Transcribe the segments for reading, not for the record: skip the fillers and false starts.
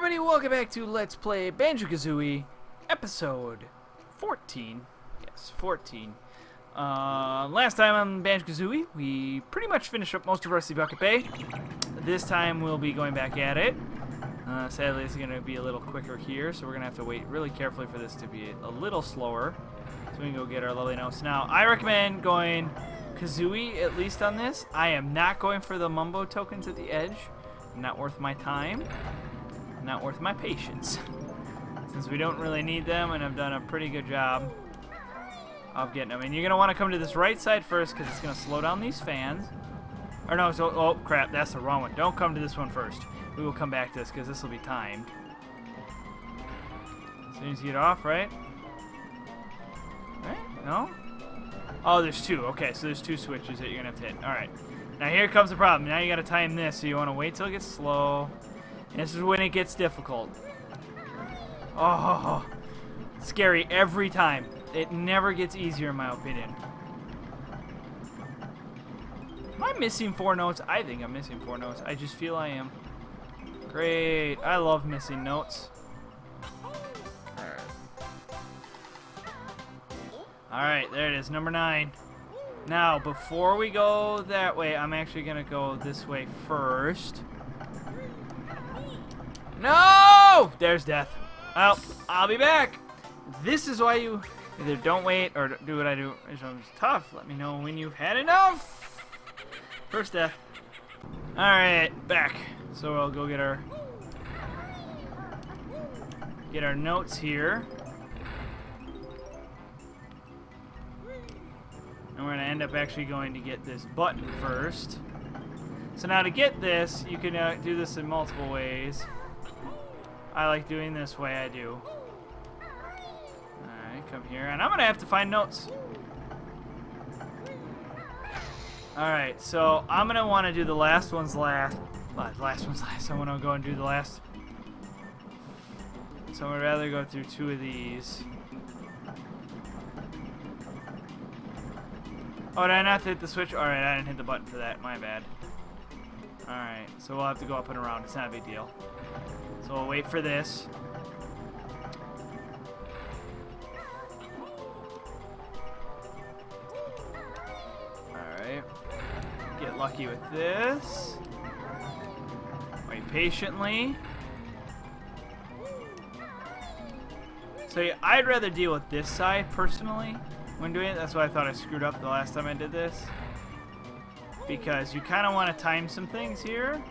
everybody, welcome back to Let's Play Banjo-Kazooie, episode 14. Yes, 14. Last time on Banjo-Kazooie, we pretty much finished up most of Rusty Bucket Bay. This time we'll be going back at it. Sadly, it's going to be a little quicker here, so we're going to have to wait really carefully for this to be a little slower. So we can go get our lovely notes. Now, I recommend going Kazooie, at least on this. I am not going for the Mumbo tokens at the edge. Not worth my time. Not worth my patience. Since we don't really need them, and I've done a pretty good job of getting them. And you're going to want to come to this right side first, because it's going to slow down these fans. Or no, so, oh crap, that's the wrong one. Don't come to this one first. We will come back to this, because this will be timed. As soon as you get off, right? Right? No? Oh, there's two. Okay, so there's two switches that you're going to have to hit. Alright. Now here comes the problem. Now you got to time this, so you want to wait till it gets slow. And this is when it gets difficult. Oh, scary every time. It never gets easier in my opinion. Am I missing 4 notes? I think I'm missing 4 notes. I just feel I am. Great. I love missing notes. Alright, there it is. Number 9. Now, before we go that way, I'm actually going to go this way first. No! There's death. Well, I'll be back. This is why you either don't wait or do what I do. It's tough. Let me know when you've had enough. First death. Alright, back. So we'll go get our notes here. And we're going to end up actually going to get this button first. So now to get this, you can do this in multiple ways. I like doing this way, I do. Alright, come here. And I'm going to have to find notes. Alright, so I'm going to want to do the last one's last. Last one's last. I want to go and do the last. So I would rather go through 2 of these. Oh, did I not hit the switch? Alright, I didn't hit the button for that. My bad. Alright, so we'll have to go up and around. It's not a big deal. So we'll wait for this. Alright. Get lucky with this. Wait patiently. So yeah, I'd rather deal with this side personally when doing it. That's why I thought I screwed up the last time I did this. Because you kind of want to time some things here.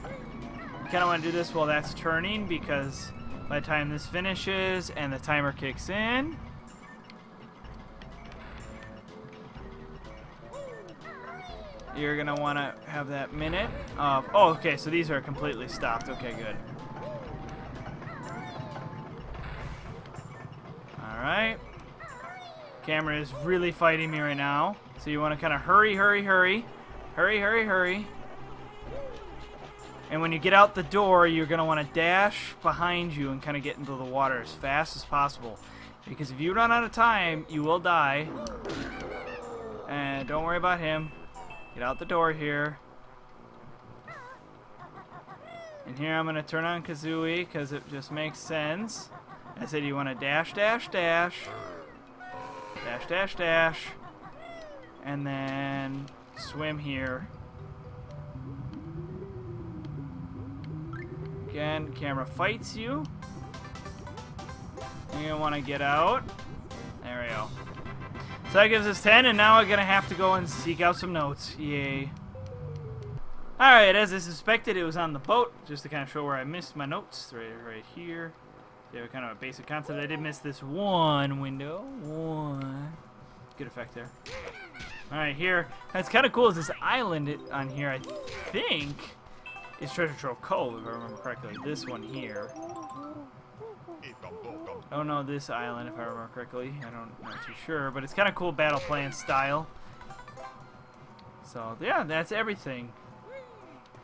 You kind of want to do this while that's turning, because by the time this finishes and the timer kicks in, you're going to want to have that minute of... Oh, okay, so these are completely stopped. Okay, good. Alright. Camera is really fighting me right now. So you want to kind of hurry, hurry, hurry. Hurry, hurry, hurry. And when you get out the door, you're going to want to dash behind you and kind of get into the water as fast as possible. Because if you run out of time, you will die. And don't worry about him. Get out the door here. And here I'm going to turn on Kazooie because it just makes sense. I said you want to dash, dash, dash. Dash, dash, dash. And then swim here. Again, camera fights you. You're going to want to get out. There we go. So that gives us 10, and now we're going to have to go and seek out some notes. Yay. Alright, as I suspected, it was on the boat, just to kind of show where I missed my notes. Right here. They have kind of a basic concept. I did miss this one window. One. Good effect there. Alright, here. It's kind of cool is this island on here, I think, is Treasure Trove Cove, if I remember correctly. This one here. I don't know this island, if I remember correctly. I'm not too sure, but it's kind of cool battle plan style. So, yeah, that's everything.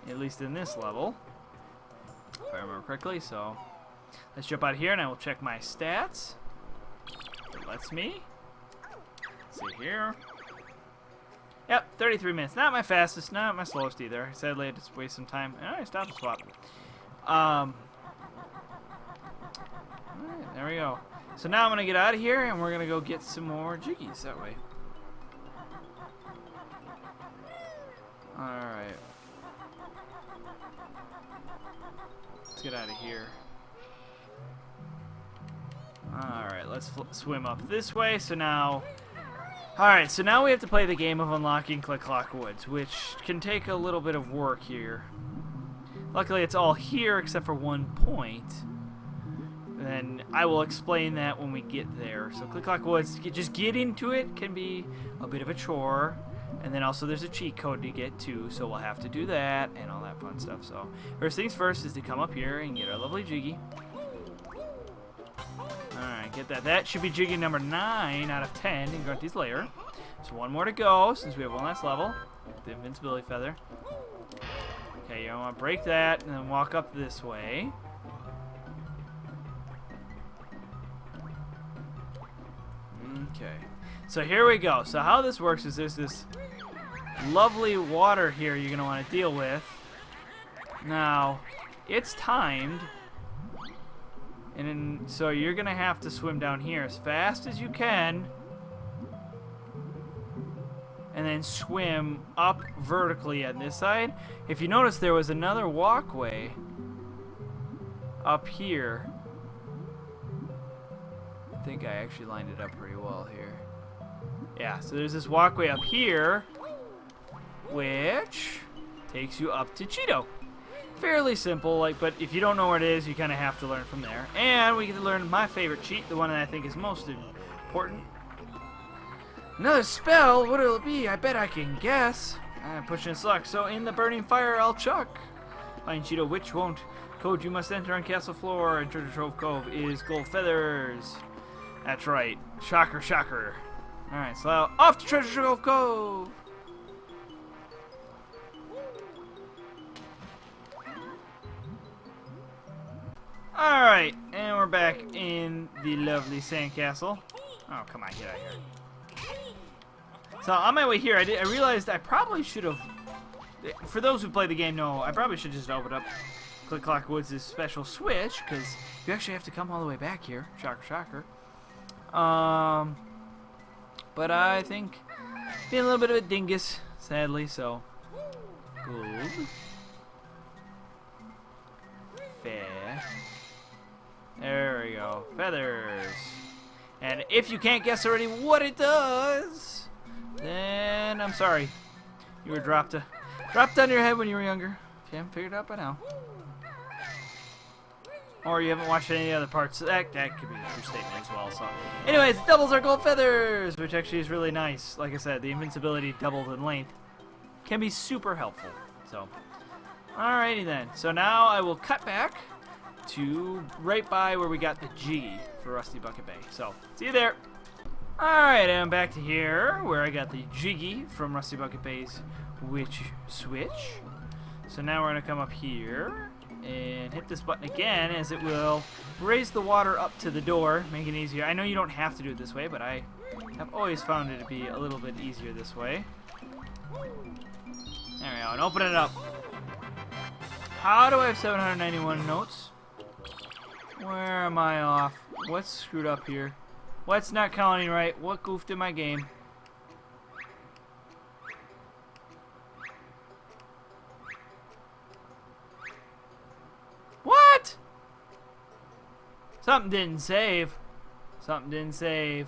At least in this level, if I remember correctly. So, let's jump out here and I will check my stats. It lets me. Let's see here. Yep, 33 minutes. Not my fastest, not my slowest either. Sadly, I just waste some time. Alright, stop and swap. Alright, there we go. So now I'm going to get out of here, and we're going to go get some more jiggies that way. Alright. Let's get out of here. Alright, let's swim up this way. So now... Alright, so now we have to play the game of unlocking Click Clock Woods, which can take a little bit of work here. Luckily, it's all here except for one point. And I will explain that when we get there. So Click Clock Woods, just get into it can be a bit of a chore. And then also there's a cheat code to get to, so we'll have to do that and all that fun stuff. So first things first is to come up here and get our lovely jiggy. Alright, get that. That should be jiggy number 9 out of 10 in Grunty's lair. So one more to go since we have one last level. The invincibility feather. Okay, you want to break that and then walk up this way. Okay, so here we go. So how this works is there's this lovely water here you're going to want to deal with. Now, it's timed. And then, so you're going to have to swim down here as fast as you can. And then swim up vertically on this side. If you notice, there was another walkway up here. I think I actually lined it up pretty well here. Yeah, so there's this walkway up here, which takes you up to Cheeto. Fairly simple, but if you don't know where it is, you kind of have to learn from there. And we get to learn my favorite cheat, the one that I think is most important. Another spell? What'll it be? I bet I can guess. I'm pushing select. So in the burning fire, I'll chuck. Find Cheeto, which won't. Code you must enter on Castle Floor and Treasure Trove Cove is gold feathers. That's right. Shocker, shocker. Alright, so off to Treasure Trove Cove! Alright, and we're back in the lovely sandcastle. Oh, come on, get out of here. So on my way here, I realized I probably should have... For those who play the game know, I probably should just open up Click Clock Woods' special switch, because you actually have to come all the way back here. Shocker, shocker. But I think being a little bit of a dingus, sadly, so good. Fair. There we go. Feathers. And if you can't guess already what it does, then I'm sorry. You were dropped on your head when you were younger. If you haven't figured it out by now. Or you haven't watched any other parts. That could be a true statement as well. So, anyways, it doubles our gold feathers, which actually is really nice. Like I said, the invincibility doubled in length can be super helpful. So, alrighty then. So now I will cut back to right by where we got the G for Rusty Bucket Bay. So, see you there. Alright, I'm back to here where I got the Jiggy from Rusty Bucket Bay's Witch Switch. So now we're going to come up here and hit this button again, as it will raise the water up to the door, make it easier. I know you don't have to do it this way, but I have always found it to be a little bit easier this way. There we go, and open it up. How do I have 791 notes? Where am I off? What's screwed up here? What's not counting right? What goofed in my game? What? Something didn't save. Something didn't save.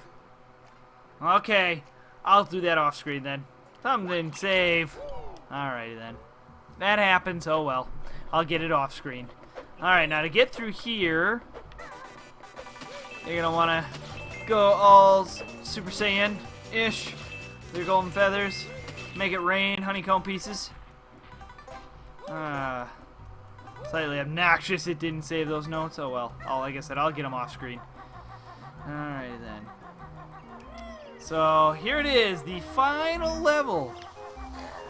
Okay, I'll do that off screen then. Something didn't save. Alrighty then. That happens, oh well. I'll get it off screen. Alright, now to get through here, you're gonna wanna go all Super Saiyan-ish with your golden feathers. Make it rain honeycomb pieces. Slightly obnoxious it didn't save those notes. Oh well. Like I said, I'll get them off screen. Alright then. So here it is, the final level.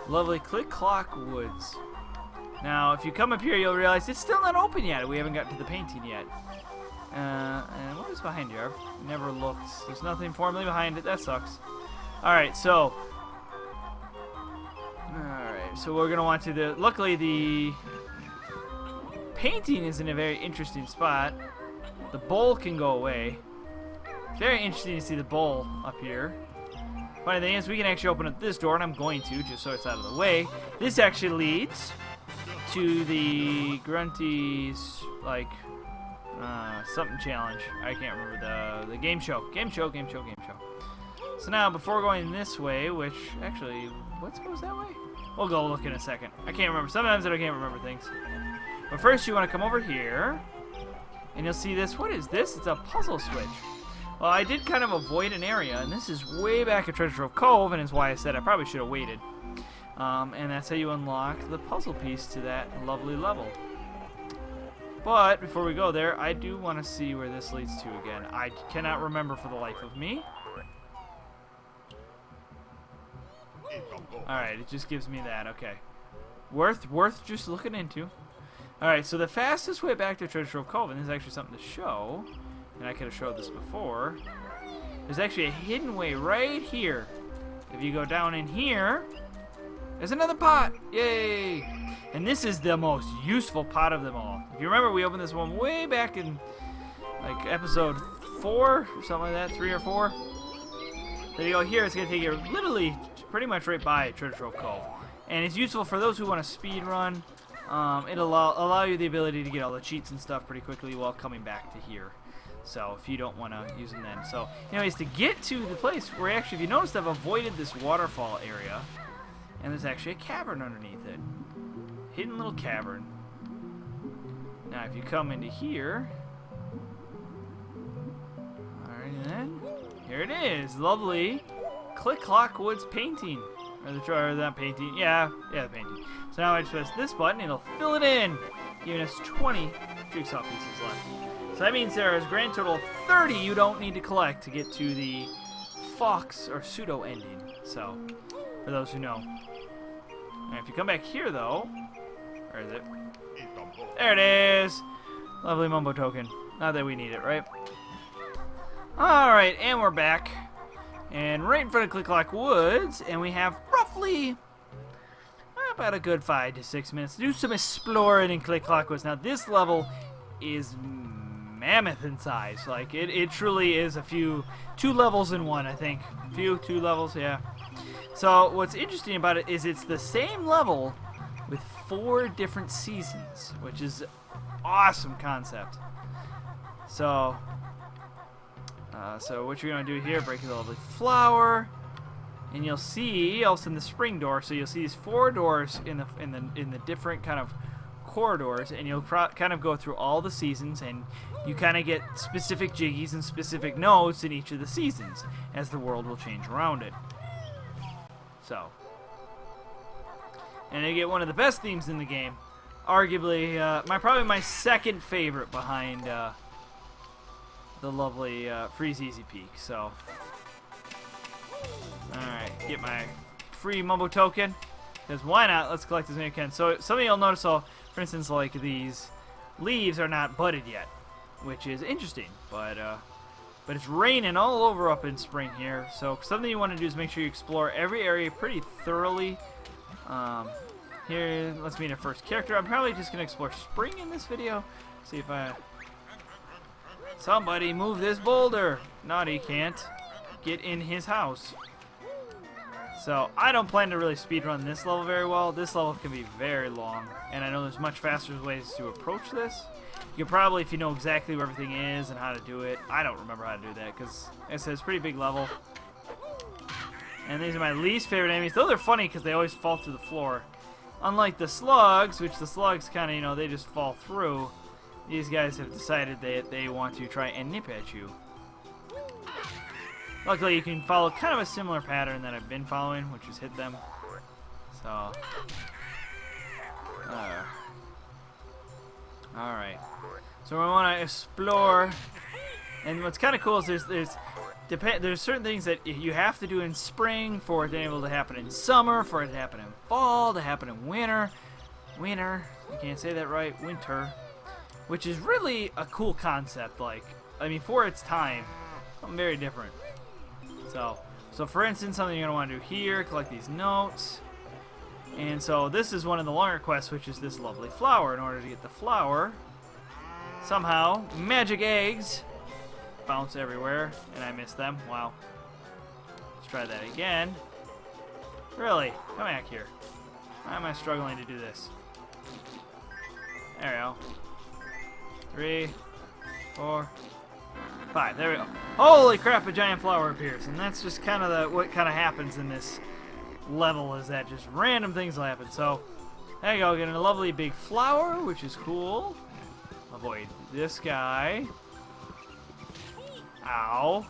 Lovely Click Clock Woods. Now, if you come up here, you'll realize it's still not open yet. We haven't gotten to the painting yet. And what is behind here? I've never looked. There's nothing formally behind it. That sucks. Alright, so... Alright, so we're going to want to... Luckily, the painting is in a very interesting spot. The bowl can go away. It's very interesting to see the bowl up here. Funny thing is, we can actually open up this door, and I'm going to, just so it's out of the way. This actually leads to the Grunty's, like, something challenge. I can't remember the game show. Game show. So now, before going this way, which, actually, what goes that way? We'll go look in a second. I can't remember. Sometimes I can't remember things. But first, you want to come over here, and you'll see this. What is this? It's a puzzle switch. Well, I did kind of avoid an area, and this is way back at Treasure Trove Cove, and is why I said I probably should have waited. And that's how you unlock the puzzle piece to that lovely level. But before we go there, I do want to see where this leads to again. I cannot remember for the life of me. Alright, it just gives me that. Okay. Worth just looking into. Alright, so the fastest way back to Treasure Trove Cove, and this is actually something to show, and I could have showed this before, there's actually a hidden way right here. If you go down in here, there's another pot! Yay! And this is the most useful pot of them all. If you remember, we opened this one way back in, like, episode 4, or something like that, 3 or 4. So you go here, it's going to take you literally pretty much right by Treasure Trove Cove. And it's useful for those who want to speed run. It'll allow you the ability to get all the cheats and stuff pretty quickly while coming back to here. So if you don't want to use them then. So anyways, to get to the place where actually, if you notice, I've avoided this waterfall area. And there's actually a cavern underneath it. Hidden little cavern. Now if you come into here. Alright then. Here it is. Lovely Click Clock Woods painting. Or that painting. Yeah, the painting. So now I just press this button, it'll fill it in, giving us 20 jigsaw pieces left. So that means there is a grand total of 30 you don't need to collect to get to the Fox or pseudo ending. So, for those who know. And if you come back here though, where is it? There it is! Lovely Mumbo token. Not that we need it, right? Alright, and we're back. And right in front of Click Clock Woods, and we have roughly about a good 5 to 6 minutes to do some exploring in Click Clock Woods. Now this level is mammoth in size. Like it truly is two levels in one, I think. Two levels, yeah. So what's interesting about it is it's the same level with 4 different seasons, which is awesome concept. So what you're gonna do here, break the lovely flower, and you'll see also in the spring door. So you'll see these 4 doors in the different kind of corridors, and you'll kind of go through all the seasons, and you kind of get specific jiggies and specific notes in each of the seasons as the world will change around it. So, and you get one of the best themes in the game, arguably probably my second favorite behind the lovely Freeze Easy Peak. So, alright, get my free Mumbo token, because why not? Let's collect as many as we can. So some of you will notice, so, for instance, like these leaves are not budded yet, which is interesting, but it's raining all over up in spring here, so something you want to do is make sure you explore every area pretty thoroughly. Here, let's meet our first character. I'm probably just going to explore spring in this video. See if I... Somebody move this boulder! Naughty can't get in his house. So, I don't plan to really speedrun this level very well. This level can be very long, and I know there's much faster ways to approach this. You can probably, if you know exactly where everything is and how to do it. I don't remember how to do that, because it says pretty big level. And these are my least favorite enemies. Though they're funny, because they always fall through the floor. Unlike the slugs, which the slugs kind of, you know, they just fall through. These guys have decided that they want to try and nip at you. Luckily, you can follow kind of a similar pattern that I've been following, which is hit them. So, alright. So we want to explore, and what's kind of cool is there's certain things that you have to do in spring for it to be able to happen in summer, for it to happen in fall, to happen in winter. Winter, I can't say that right, winter. Which is really a cool concept, like, I mean, for its time, something very different. So for instance, something you're going to want to do here, collect these notes. And so this is one of the longer quests, which is this lovely flower. In order to get the flower, somehow, magic eggs bounce everywhere, and I missed them. Wow. Let's try that again. Really? Come back here. Why am I struggling to do this? There we go. 3, 4, 5. There we go. Holy crap, a giant flower appears. And that's just kind of what kind of happens in this level, is that just random things will happen. So, there you go. Getting a lovely big flower, which is cool. Avoid this guy. Ow.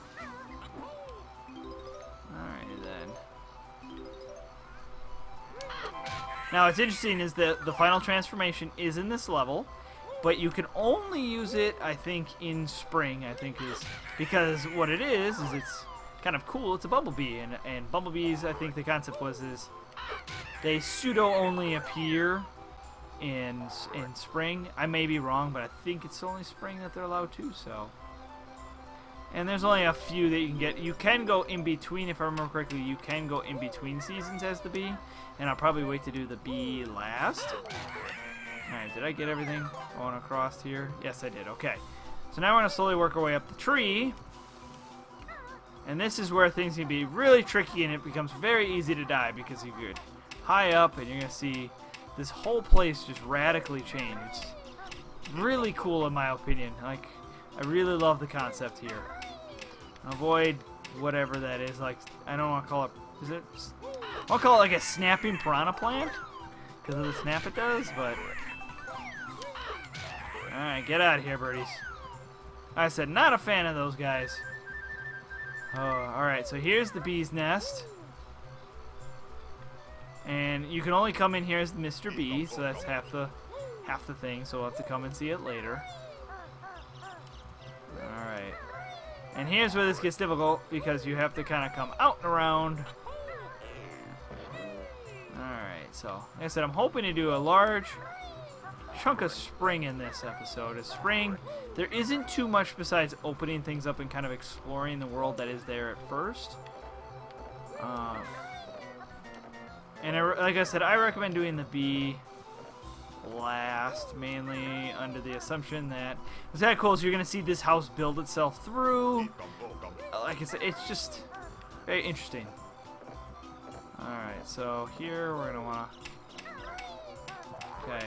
Alright then. Now what's interesting is that the final transformation is in this level, but you can only use it, I think, in spring, I think is, because what it is it's kind of cool. It's a bumblebee, and bumblebees, I think the concept is they pseudo only appear in spring. I may be wrong, but I think it's only spring that they're allowed to, so. And there's only a few that you can get. You can go in between, if I remember correctly, you can go in between seasons as the bee. And I'll probably wait to do the bee last. Alright, did I get everything going across here? Yes, I did. Okay. So now we're going to slowly work our way up the tree. And this is where things can be really tricky, and it becomes very easy to die, because you get high up and you're going to see this whole place just radically change. It's really cool in my opinion. Like, I really love the concept here. Avoid whatever that is. Like, I don't want to call it. Is it? I'll call it like a snapping piranha plant because of the snap it does. But all right, get out of here, birdies. I said not a fan of those guys. Oh, all right. So here's the bee's nest, and you can only come in here as Mr. Bee. So that's half the thing. So we'll have to come and see it later. Alright. And here's where this gets difficult, because you have to kind of come out and around. Alright, so like I said, I'm hoping to do a large chunk of spring in this episode. As spring, there isn't too much besides opening things up and kind of exploring the world that is there at first. Like I said, I recommend doing the bee last, mainly under the assumption that it's kind of cool. So you're going to see this house build itself through. Like I said, it's just very interesting. Alright, so here we're going to want to... Okay.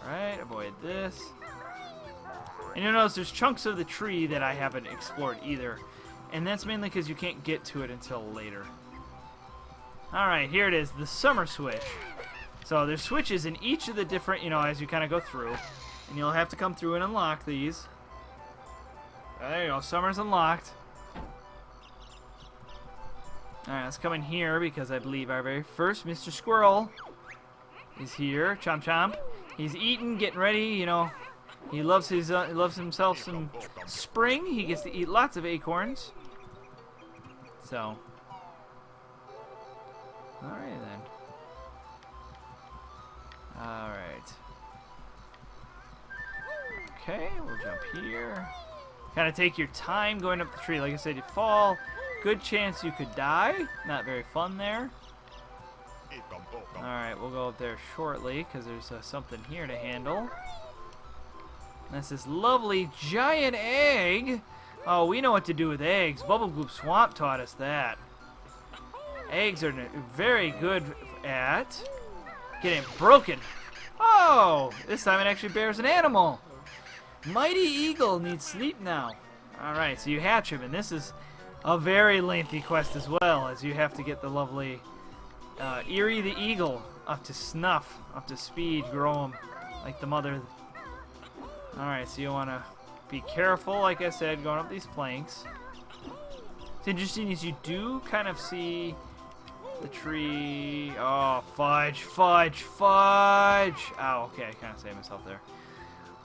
Alright, avoid this. And you'll notice there's chunks of the tree that I haven't explored either. And that's mainly because you can't get to it until later. Alright, here it is, the summer switch. So there's switches in each of the different, as you kind of go through. And you'll have to come through and unlock these. There you go, summer's unlocked. Alright, let's come in here because I believe our very first Mr. Squirrel is here. Chomp chomp. He's eating, getting ready, He loves himself some spring. He gets to eat lots of acorns. So... Alright then. Alright. Okay, we'll jump here. Kind of take your time going up the tree. Like I said, you fall. Good chance you could die. Not very fun there. Alright, we'll go up there shortly because there's something here to handle. That's this lovely giant egg. Oh, we know what to do with eggs. Bubble Gloop Swamp taught us that. Eggs are very good at getting broken. Oh, this time it actually bears an animal. Mighty Eagle needs sleep now. Alright, so you hatch him, and this is a very lengthy quest as well, as you have to get the lovely Eerie the Eagle up to snuff, up to speed, grow him like the mother. Alright, so you want to be careful, like I said, going up these planks. It's interesting as you do kind of see the tree. Oh, fudge, fudge, fudge. Oh, okay, I kind of saved myself there.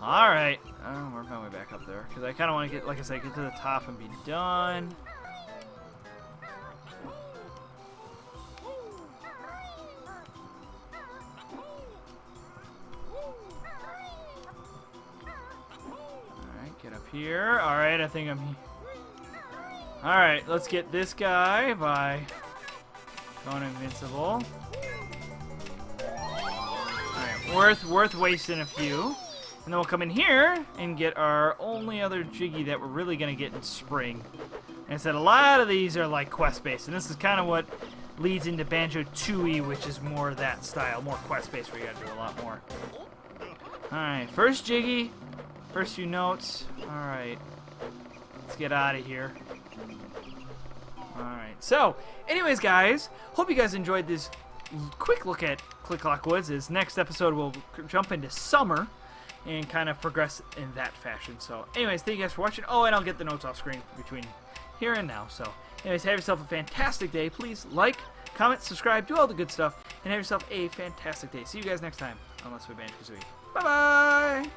Alright, I'll work my way back up there, because I kind of want to get, like I said, get to the top and be done. Alright, get up here. Alright, I think I'm... Alright, let's get this guy by Going invincible. Alright, worth wasting a few. And then we'll come in here and get our only other Jiggy that we're really going to get in spring. And I said a lot of these are like quest-based, and this is kind of what leads into Banjo-Kazooie, which is more that style, more quest-based, where you gotta do a lot more. Alright, first Jiggy, first few notes. Alright, let's get out of here. Alright, so, anyways guys, hope you guys enjoyed this quick look at Click Clock Woods. This next episode we'll jump into summer and kind of progress in that fashion. So, anyways, thank you guys for watching. Oh, and I'll get the notes off screen between here and now. So, anyways, have yourself a fantastic day. Please like, comment, subscribe, do all the good stuff, and have yourself a fantastic day. See you guys next time on Let's Play Banjo-Kazooie. Bye-bye!